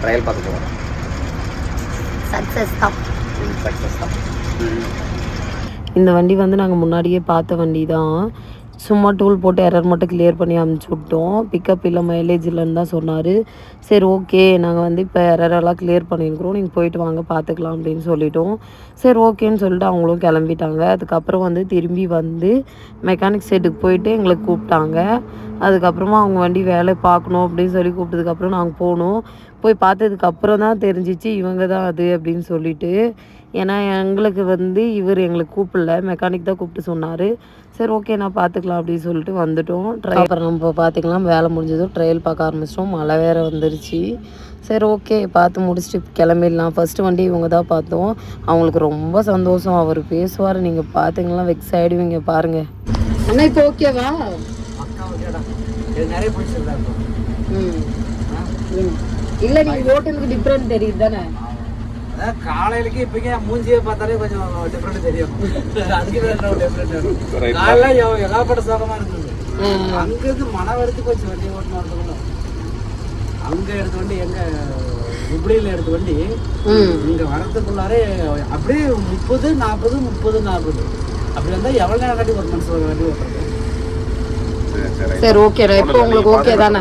Trial பார்க்க போகிறோம். Success தான். இந்த வண்டி வந்து நாங்கள் முன்னாடியே பார்த்த வண்டி தான். சும்மா டூல் போட்டு எரர் மட்டும் கிளியர் பண்ணி அனுப்பிச்சி விட்டோம். பிக்கப் இல்லை, மைலேஜ் இல்லைன்னு தான் சொன்னார். சரி ஓகே, நாங்கள் வந்து இப்போ எரரெல்லாம் கிளியர் பண்ணியிருக்கிறோம், நீங்கள் போயிட்டு வாங்க பார்த்துக்கலாம் அப்படின்னு சொல்லிட்டோம். சரி ஓகேன்னு சொல்லிட்டு அவங்களும் கிளம்பிட்டாங்க. அதுக்கப்புறம் வந்து திரும்பி வந்து மெக்கானிக் செட்டுக்கு போயிட்டு எங்களை கூப்பிட்டாங்க. அதுக்கப்புறமா அவங்க வண்டி வேலை பார்க்கணும் அப்படின்னு சொல்லி கூப்பிட்டதுக்கப்புறம் நாங்கள் போனோம். போய் பார்த்ததுக்கப்புறம் தான் தெரிஞ்சிச்சு இவங்க தான் அது அப்படின்னு சொல்லிட்டு. ஏன்னா எங்களுக்கு வந்து இவர் எங்களுக்கு கூப்பிடல, மெக்கானிக் தான் கூப்பிட்டு சொன்னார். சரி ஓகே நான் பார்த்துக்கலாம் அப்படின்னு சொல்லிட்டு வந்துட்டோம். அப்புறம் நம்ம பார்த்துக்கலாம், வேலை முடிஞ்சதும் ட்ரையல் பார்க்க ஆரம்பிச்சிட்டோம். மழை வேறு வந்துருச்சு. சரி ஓகே பார்த்து முடிச்சுட்டு கிளம்பிடலாம். ஃபஸ்ட்டு வண்டி இவங்க தான் பார்த்தோம். அவங்களுக்கு ரொம்ப சந்தோஷம். அவர் பேசுவார், நீங்கள் பார்த்திங்கன்னா வெக்ஸ் ஆகிடுவீங்க பாருங்கள். அண்ணா இப்போ ஓகேவா? நிறைய பிடிச்சிருந்தாங்க. இல்லை நீங்கள் ஹோட்டலுக்கு டிஃப்ரெண்ட் தெரியுது தானே? அதான் காலையிலக்கு இப்போங்க மூஞ்சியை பார்த்தாலே கொஞ்சம் டிஃப்ரெண்ட் தெரியும். அதுக்கு டிஃப்ரெண்ட் காலையில் ஏகப்பட்ட சோகமாக இருந்தது. அங்கேருந்து மன வரைக்கும் கொஞ்சம் வண்டி ஓட்டணும் இருக்கணும். அங்கே எடுத்த வண்டி எங்கள் ஹுப்ளியில் எடுத்த வண்டி இங்கே வரத்துக்குள்ளாரே அப்படியே 30-40 அப்படி வந்தால் எவ்வளோ நேரம் காட்டி ஒரு மனுஷன் வண்டி ஓட்டுறது. சரி ஓகே, இப்போ உங்களுக்கு ஓகே தானே?